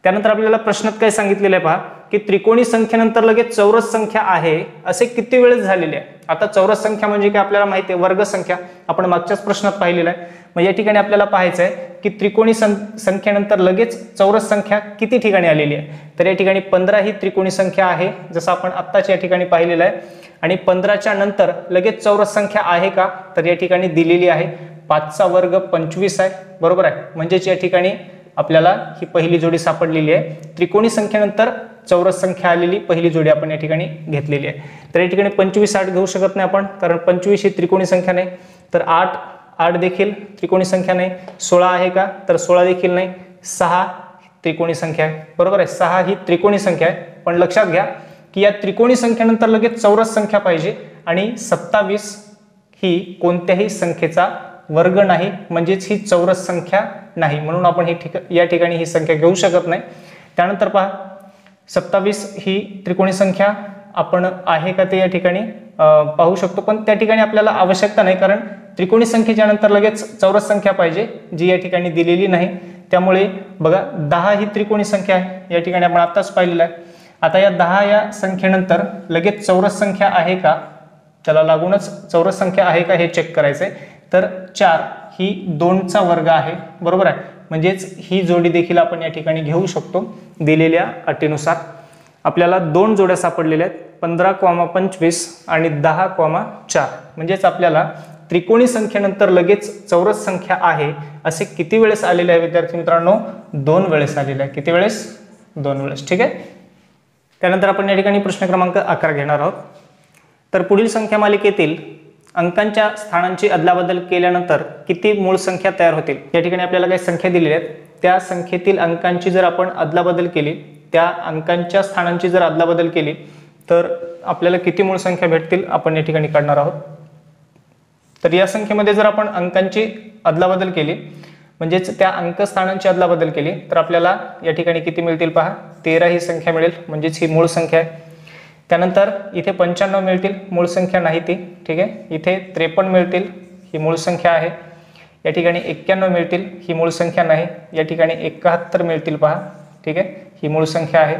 त्यानंतर आपल्याला प्रश्नात काय सांगितलेलं आहे पहा, की त्रिकोणी संख्येनंतर लगेच चौरस संख्या आहे असे किती वेळेस झालेले आहे. आता चौरस संख्या म्हणजे काय आपल्याला माहिती आहे? वर्ग संख्या. आपण मागच्याच प्रश्नात पाहिलेलं आहे. मग या ठिकाणी आपल्याला पाहायचं आहे की त्रिकोणी संख्येनंतर लगेच चौरस संख्या किती ठिकाणी आलेली आहे. तर या ठिकाणी 15 ही त्रिकोणी संख्या आहे, जसं आपण आत्ताच या ठिकाणी पाहिलेलं आहे. आणि 15च्या नंतर लगेच चौरस संख्या आहे का? तर या ठिकाणी दिलेली आहे. 5चा वर्ग 25 आहे, बरोबर आहे. म्हणजेच या ठिकाणी आपल्याला ही पहिली जोडी सापडलेली आहे. त्रिकोणी संख्येनंतर चौरस संख्या आलेली पहिली जोडी आपण या ठिकाणी घेतलेली आहे. तर या ठिकाणी 25 8 घेऊ शकत नाही आपण, कारण 25 ही त्रिकोणी संख्या नाही. तर 8 देखील त्रिकोणी संख्या नाही. 16 आहे का? तर 16 देखील नाही. 6 त्रिकोणी संख्या आहे, बरोबर आहे. 6 ही त्रिकोणी संख्या आहे. पण लक्षात घ्या की या त्रिकोणी संख्येनंतर लगेच चौरस संख्या पाहिजे आणि 27 ही कोणत्याही संख्येचा वर्ग नाही, म्हणजेच ही चौरस संख्या नाही. म्हणून आपण या ठिकाणी ही संख्या घेऊ शकत नाही. त्यानंतर पहा, 27 ही त्रिकोणी संख्या आपण आहे का ते या ठिकाणी पाहू शकतो, पण त्या ठिकाणी आपल्याला आवश्यकता नाही, कारण त्रिकोणी संख्येच्या नंतर लगेच चौरस संख्या पाहिजे जी या ठिकाणी दिलेली नाही. त्यामुळे बघा, 10 ही त्रिकोणी संख्या आहे, या ठिकाणी आपण आत्ताच पाहिलेलं आहे. आता या 10 या संख्येनंतर लगेच चौरस संख्या आहे का, त्याला लागूनच चौरस संख्या आहे का हे चेक करायचंय. तर 4 ही 2चा वर्ग आहे, बरोबर आहे. म्हणजेच ही जोडी देखील आपण या ठिकाणी घेऊ शकतो दिलेल्या अटीनुसार. आपल्याला 2 जोड्या सापडलेल्या आहेत, 15,25 आणि 10,4. म्हणजेच आपल्याला त्रिकोणी संख्येनंतर लगेच चौरस संख्या आहे असे किती वेळेस आलेले आहे विद्यार्थी मित्रांनो? 2 वेळेस आलेले आहे. किती वेळेस? 2 वेळेस. ठीक आहे. त्यानंतर आपण या ठिकाणी प्रश्न क्रमांक 11 घेणार आहोत. तर पुढील संख्या मालिकेतील अंकांच्या स्थानांची अदलाबदल केल्यानंतर किती मूळ संख्या तयार होतील. या ठिकाणी आपल्याला काही संख्या दिलेल्या आहेत, त्या संख्येतील अंकांची जर आपण अदलाबदल केली, त्या अंकांच्या स्थानांची जर अदलाबदल केली तर आपल्याला किती मूळ संख्या भेटतील आपण या ठिकाणी काढणार आहोत. तर या संख्येमध्ये जर आपण अंकांची अदलाबदल केली म्हणजेच त्या अंकस्थानांची अदलाबदल केली तर आपल्याला या ठिकाणी किती मिळतील पहा, 13 ही संख्या मिळेल म्हणजेच ही मूळ संख्या आहे. त्यानंतर इथे 95 मिळतील, मूळ संख्या नाही ती. ठीक आहे, इथे 53 मिळतील, ही मूळ संख्या आहे. या ठिकाणी 91 मिळतील, ही मूळ संख्या नाही. या ठिकाणी 71 मिळतील पहा. ठीक आहे, ही मूळ संख्या आहे.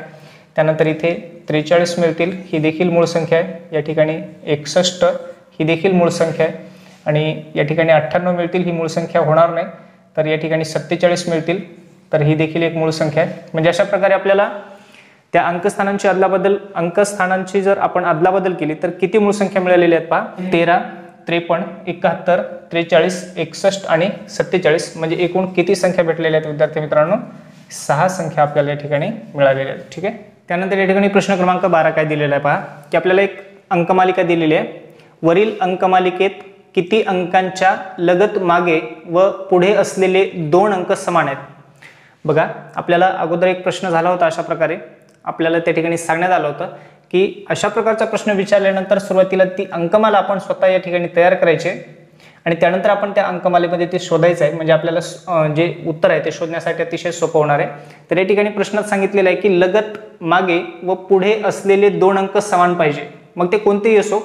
त्यानंतर इथे 43 मिळतील, ही देखील मूळ संख्या आहे. या ठिकाणी 61 ही देखील मूळ संख्या आहे. आणि या ठिकाणी 98 मिळतील, ही मूळ संख्या होणार नाही. तर या ठिकाणी 47 मिळतील, तर ही देखील एक मूळ संख्या आहे. म्हणजे अशा प्रकारे आपल्याला त्या अंकस्थानांची जर आपण अदलाबदल केली तर किती मूळ संख्या मिळालेल्या आहेत पहा, 13, 53, 71, 43, 61 आणि 47. म्हणजे एकूण किती संख्या भेटलेल्या आहेत विद्यार्थी मित्रांनो, 6 संख्या आपल्याला या ठिकाणी मिळालेल्या आहेत. ठीक आहे, त्यानंतर या ठिकाणी प्रश्न क्रमांक 12 काय दिलेला आहे पहा, की आपल्याला एक अंकमालिका दिलेली आहे. वरील अंकमालिकेत किती अंकांच्या लगत मागे व पुढे असलेले 2 अंक समान आहेत. बघा, आपल्याला अगोदर एक प्रश्न झाला होता अशा प्रकारे, आपल्याला त्या ठिकाणी सांगण्यात आलं होतं की अशा प्रकारचा प्रश्न विचारल्यानंतर सुरुवातीला ती अंकमाला आपण स्वतः या ठिकाणी तयार करायचे आणि त्यानंतर आपण त्या अंकमालेमध्ये ते शोधायचं आहे. म्हणजे आपल्याला जे उत्तर आहे ते शोधण्यासाठी अतिशय सोपं होणार आहे. तर या ठिकाणी प्रश्नात सांगितलेलं आहे की लगत मागे व पुढे असलेले 2 अंक समान पाहिजे. मग ते कोणतेही असो,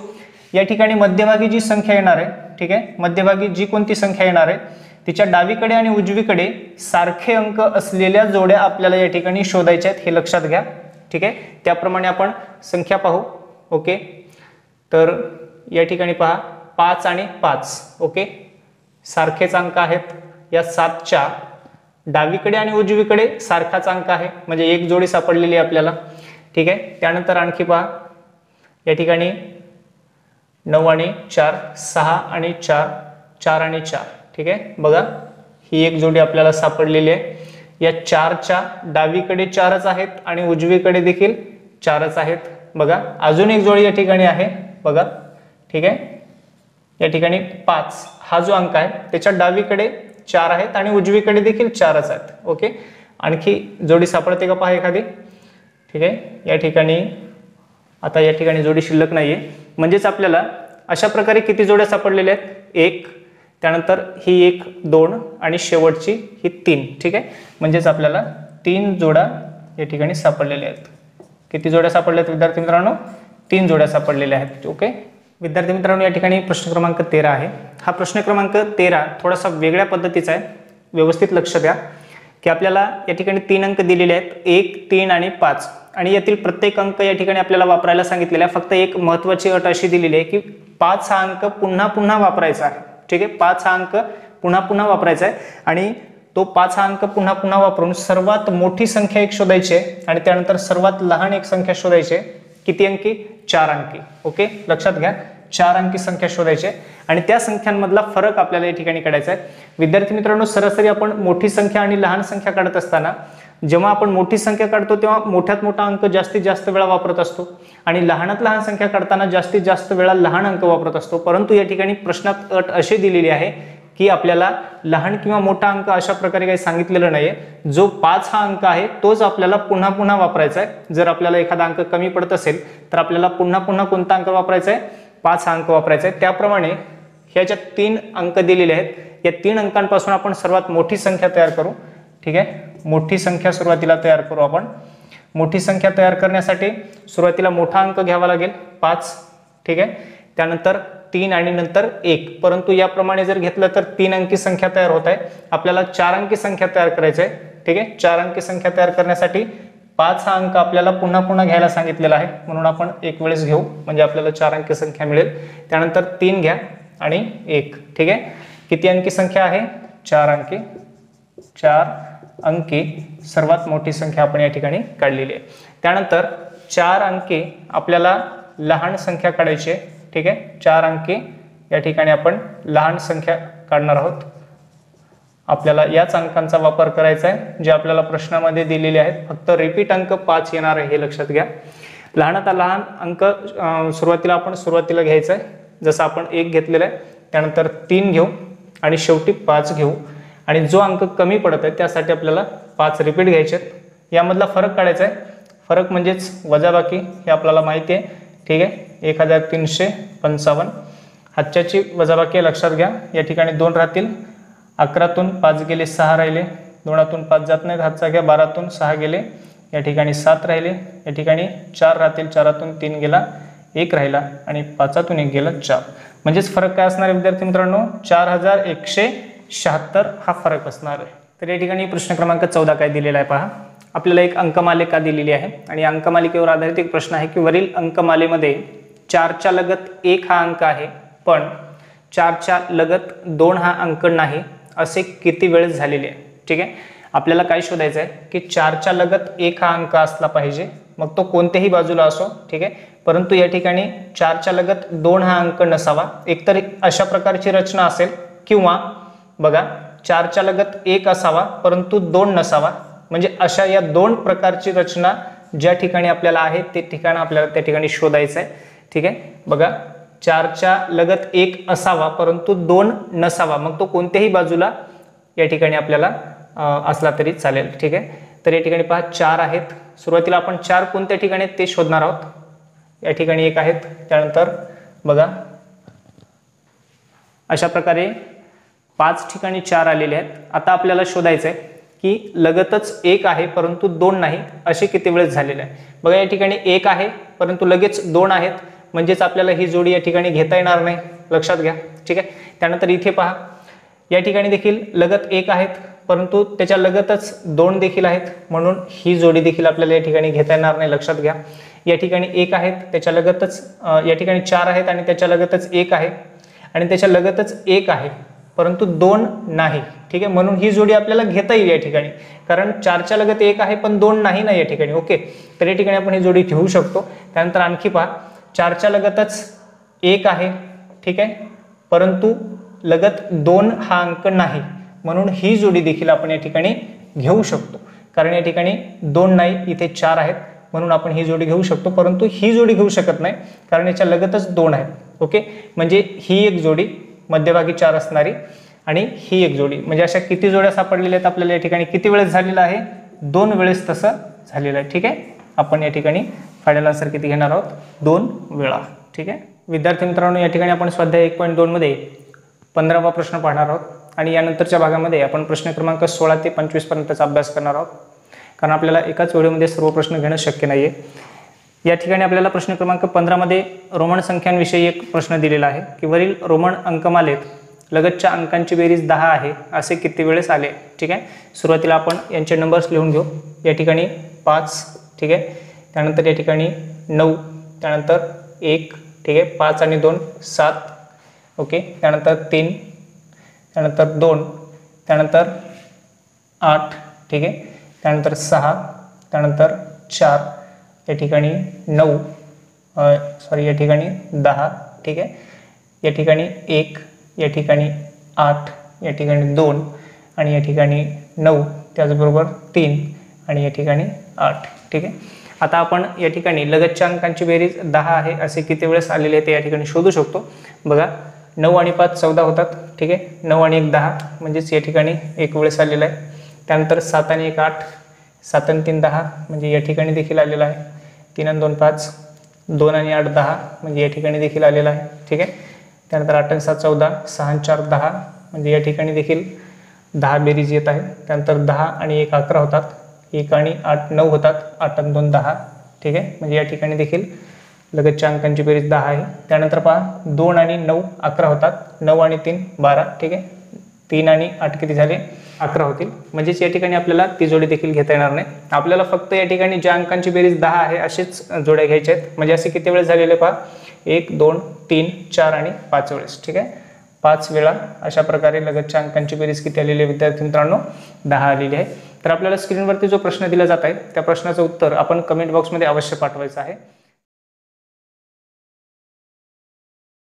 या ठिकाणी मध्यभागी जी संख्या येणार आहे, ठीक आहे, मध्यभागी जी कोणती संख्या येणार आहे तिच्या डावीकडे आणि उजवीकडे सारखे अंक असलेल्या जोड्या आपल्याला या ठिकाणी शोधायच्या आहेत, हे लक्षात घ्या. ठीक आहे, त्याप्रमाणे आपण संख्या पाहू. ओके, तर या ठिकाणी पहा 5 आणि 5. ओके, सारखेच अंक आहेत. या 7च्या डावीकडे आणि उजवीकडे सारखाच अंक आहे, म्हणजे एक जोडी सापडलेली आहे आपल्याला. ठीक आहे, त्यानंतर आणखी पहा या ठिकाणी 9 आणि 4, 6 आणि 4, 4 आणि 4. ठीक आहे, बघा ही एक जोडी आपल्याला सापडलेली आहे. या 4च्या डावीकडे 4च आहेत आणि उजवीकडे देखील 4च आहेत. बघा अजून एक जोडी या ठिकाणी आहे बघा. ठीक आहे, या ठिकाणी 5 हा जो अंक आहे त्याच्या डावीकडे 4 आहेत आणि उजवीकडे देखील 4च आहेत. ओके, आणखी जोडी सापडते का पहा एखादी. ठीक आहे, या ठिकाणी आता या ठिकाणी जोडी शिल्लक नाहीये. म्हणजेच आपल्याला अशा प्रकारे किती जोड्या सापडलेल्या आहेत, 1, त्यानंतर ही 1, 2 आणि शेवटची ही 3. ठीक आहे, म्हणजेच आपल्याला 3 जोड्या या ठिकाणी सापडलेल्या आहेत. किती जोड्या सापडल्या आहेत विद्यार्थी मित्रांनो, 3 जोड्या सापडलेल्या आहेत. ओके विद्यार्थी मित्रांनो, या ठिकाणी प्रश्न क्रमांक 13 आहे. हा प्रश्न क्रमांक 13 थोडासा वेगळ्या पद्धतीचा आहे. व्यवस्थित लक्ष द्या की आपल्याला या ठिकाणी 3 अंक दिलेले आहेत, 1, 3 आणि 5. आणि यातील प्रत्येक अंक या ठिकाणी आपल्याला वापरायला सांगितलेला आहे. फक्त एक महत्त्वाची अट अशी दिलेली आहे की 5 हा अंक पुन्हा पुन्हा वापरायचा आहे. ठीक आहे, 5 हा अंक पुन्हा पुन्हा वापरायचा आहे आणि तो 5 हा अंक पुन्हा पुन्हा वापरून सर्वात मोठी संख्या एक शोधायची आहे आणि त्यानंतर सर्वात लहान एक संख्या शोधायची आहे. किती अंकी, 4 अंकी. ओके, लक्षात घ्या, 4 अंकी संख्या शोधायची आहे आणि त्या संख्यांमधला फरक आपल्याला या ठिकाणी काढायचा आहे. विद्यार्थी मित्रांनो, सरासरी आपण मोठी संख्या आणि लहान संख्या काढत असताना जेव्हा आपण मोठी संख्या काढतो तेव्हा मोठ्यात मोठा अंक जास्तीत जास्त वेळा वापरत असतो आणि लहानात लहान संख्या काढताना जास्तीत जास्त वेळा लहान अंक वापरत असतो. परंतु या ठिकाणी प्रश्नात अट अशी दिलेली आहे की आपल्याला लहान किंवा मोठा अंक अशा प्रकारे काही सांगितलेलं नाहीये. जो 5 हा अंक आहे तोच आपल्याला पुन्हा पुन्हा वापरायचा आहे. जर आपल्याला एखादा अंक कमी पडत असेल तर आपल्याला पुन्हा पुन्हा कोणता अंक वापरायचा आहे, 5 हा अंक वापरायचा आहे. त्याप्रमाणे ह्याच्या 3 अंक दिलेले आहेत. या 3 अंकांपासून आपण सर्वात मोठी संख्या तयार करू. ठीक आहे, मोठी संख्या सुरुवातीला तयार करू आपण. मोठी संख्या तयार करण्यासाठी सुरुवातीला मोठा अंक घ्यावा लागेल 5. ठीक आहे, त्यानंतर 3 आणि नंतर 1. परंतु याप्रमाणे जर घेतलं तर 3 अंकी संख्या तयार होत आहे. आपल्याला 4 अंकी संख्या तयार करायची आहे. ठीक आहे, 4 अंकी संख्या तयार करण्यासाठी 5 हा अंक आपल्याला पुन्हा पुन्हा घ्यायला सांगितलेला आहे, म्हणून आपण एक वेळेस घेऊ म्हणजे आपल्याला 4 अंकी संख्या मिळेल. त्यानंतर 3 घ्या आणि 1. ठीक आहे, किती अंकी संख्या आहे, 4 अंकी. 4 अंकी सर्वात मोठी संख्या आपण या ठिकाणी काढलेली आहे. त्यानंतर 4 अंकी आपल्याला लहान संख्या काढायची आहे. ठीक आहे, 4 अंकी या ठिकाणी आपण लहान संख्या काढणार आहोत. आपल्याला याच अंकांचा वापर करायचा आहे जे आपल्याला प्रश्नामध्ये दिलेले आहेत. फक्त रिपीट अंक 5 येणार आहे हे लक्षात घ्या. लहानात लहान अंक सुरुवातीला घ्यायचा आहे. जसं आपण 1 घेतलेला आहे, त्यानंतर 3 घेऊ आणि शेवटी 5 घेऊ. आणि जो अंक कमी पडत आहे त्यासाठी आपल्याला 5 रिपीट घ्यायचे आहेत. यामधला फरक काढायचा आहे. फरक म्हणजेच वजाबाकी, हे आपल्याला माहिती आहे. ठीक आहे, 1355. हातच्याची वजाबाकी लक्षात घ्या, या ठिकाणी 2 राहतील, 11तून 5 गेले 6 राहिले, 2तून 5 जात नाहीत, हातचा घ्या, 12तून 6 गेले, या ठिकाणी 7 राहिले, या ठिकाणी 4 राहतील, 4तून 3 गेला, 1 राहिला आणि 5तून 1 गेला 4. म्हणजेच फरक काय असणार आहे विद्यार्थी मित्रांनो, 4176 हा फरक असणार आहे. तर या ठिकाणी प्रश्न क्रमांक 14 काय दिलेला आहे पहा. आपल्याला एक अंकमालिका दिलेली आहे आणि अंकमालिकेवर आधारित एक प्रश्न आहे की वरील अंकमालेमध्ये 4च्या लगत 1 हा अंक आहे पण 4च्या लगत 2 हा अंक नाही असे किती वेळेस झालेले आहे. ठीक आहे, आपल्याला काय शोधायचं आहे की 4च्या लगत 1 हा अंक असला पाहिजे, मग तो कोणत्याही बाजूला असो. ठीक आहे, परंतु या ठिकाणी 4च्या लगत 2 हा अंक नसावा. एकतर अशा प्रकारची रचना असेल किंवा बघा 4च्या लगत 1 असावा परंतु 2 नसावा. म्हणजे अशा या 2 प्रकारची रचना ज्या ठिकाणी आपल्याला आहे ते ठिकाण आपल्याला त्या ठिकाणी शोधायचं आहे. ठीक आहे, बघा 4च्या लगत 1 असावा परंतु 2 नसावा, मग तो कोणत्याही बाजूला या ठिकाणी आपल्याला असला तरी चालेल. ठीक आहे, तर या ठिकाणी पहा 4 आहेत. सुरुवातीला आपण 4 कोणत्या ठिकाणी ते शोधणार आहोत. या ठिकाणी 1 आहेत, त्यानंतर बघा अशा प्रकारे 5 ठिकाणी 4 आलेले आहेत. आता आपल्याला शोधायचं आहे की लगतच 1 आहे परंतु 2 नाही असे किती वेळेस झालेले आहे. बघा या ठिकाणी 1 आहे परंतु लगेच 2 आहेत, म्हणजेच आपल्याला ही जोडी या ठिकाणी घेता येणार नाही, लक्षात घ्या. ठीक आहे, त्यानंतर इथे पहा या ठिकाणी देखील लगत 1 आहेत परंतु त्याच्या लगतच 2 देखील आहेत, म्हणून ही जोडी देखील आपल्याला या ठिकाणी घेता येणार नाही, लक्षात घ्या. या ठिकाणी 1 आहेत, त्याच्या लगतच या ठिकाणी 4 आहेत आणि त्याच्या लगतच 1 आहे आणि त्याच्या लगतच 1 आहे परंतु 2 नाही. ठीक आहे, म्हणून ही जोडी आपल्याला घेता येईल या ठिकाणी, कारण 4च्या लगत 1 आहे पण 2 नाही ना या ठिकाणी. ओके, तर या ठिकाणी आपण ही जोडी घेऊ शकतो. त्यानंतर आणखी पहा 4च्या लगतच 1 आहे, ठीक आहे, परंतु लगत 2 हा अंक नाही, म्हणून ही जोडी देखील आपण या ठिकाणी घेऊ शकतो. कारण या ठिकाणी 2 नाही, इथे 4 आहेत, म्हणून आपण ही जोडी घेऊ शकतो. परंतु ही जोडी घेऊ शकत नाही कारण याच्या लगतच 2 आहेत. ओके, म्हणजे ही एक जोडी मध्यभागी 4 असणारी आणि ही एक जोडी, म्हणजे अशा किती जोड्या सापडलेल्या आहेत आपल्याला या ठिकाणी, किती वेळेस झालेलं आहे, 2 वेळेस तसं झालेलं आहे. ठीक आहे, आपण या ठिकाणी फायनल आन्सर किती घेणार आहोत, 2 वेळा. ठीक आहे विद्यार्थी मित्रांनो, या ठिकाणी आपण स्वाध्याय 1.2 मध्ये 15वा प्रश्न पाहणार आहोत आणि यानंतरच्या भागामध्ये आपण प्रश्न क्रमांक 16 ते 25 पर्यंतचा अभ्यास करणार आहोत, कारण आपल्याला एकाच व्हिडिओमध्ये सर्व प्रश्न घेणं शक्य नाही आहे. या ठिकाणी आपल्याला प्रश्न क्रमांक 15 मध्ये रोमन संख्यांविषयी एक प्रश्न दिलेला आहे की वरील रोमन अंकमालेत लगतच्या अंकांची बेरीज 10 आहे असे किती वेळेस आले. ठीक आहे, सुरुवातीला आपण यांचे नंबर्स लिहून घेऊ. या ठिकाणी 5, ठीक आहे, त्यानंतर या ठिकाणी 9, त्यानंतर 1, ठीक आहे, 5 आणि 2 7, ओके, त्यानंतर 3, त्यानंतर 2, त्यानंतर 8, ठीक आहे, त्यानंतर 6, त्यानंतर 4, या ठिकाणी 9, या ठिकाणी 10, ठीक आहे, या ठिकाणी 1, या ठिकाणी 8, या ठिकाणी 2 आणि या ठिकाणी 9, त्याचबरोबर 3 आणि या ठिकाणी 8. ठीक आहे, आता आपण या ठिकाणी लगतच्या अंकांची बेरीज 10 आहे असे किती वेळेस आलेले आहे ते या ठिकाणी शोधू शकतो. बघा 9 आणि 5 14 होतात. ठीक आहे, 9 आणि 1 10, म्हणजेच या ठिकाणी 1 वेळेस आलेला आहे. त्यानंतर 7 आणि 1 8, 7 आणि 3 10, म्हणजे या ठिकाणी देखील आलेला आहे. 3 आणि 2 5, 2 आणि 8 10, म्हणजे या ठिकाणी देखील आलेला आहे. ठीक आहे, त्यानंतर 8 आणि 7 14, 6 आणि 4 10, म्हणजे या ठिकाणी देखील 10 बेरीज येत आहे. त्यानंतर 10 आणि 1 11 होतात, 1 आणि 8 9 होतात, 8 आणि 2 10. ठीक आहे, म्हणजे या ठिकाणी देखील लगतच्या अंकांची बेरीज 10 आहे. त्यानंतर पहा 2 आणि 9 11 होतात, 9 आणि 3 12. ठीक आहे, 3 आणि 8 किती झाले, 11 होतील, म्हणजेच या ठिकाणी आपल्याला ती जोडी देखील घेता येणार नाही. आपल्याला फक्त या ठिकाणी ज्या अंकांची बेरीज 10 आहे अशीच जोड्या घ्यायच्या आहेत. म्हणजे असे किती वेळेस झालेले पहा, 1 2 3 4 आणि 5 वेळेस. ठीक आहे, 5 वेळा अशा प्रकारे लगतच्या अंकांची बेरीज किती आलेली आहे विद्यार्थी मित्रांनो, 10 आलेली आहे. तर आपल्याला स्क्रीनवरती जो प्रश्न दिला जात आहे त्या प्रश्नाचं उत्तर आपण कमेंट बॉक्समध्ये अवश्य पाठवायचं आहे.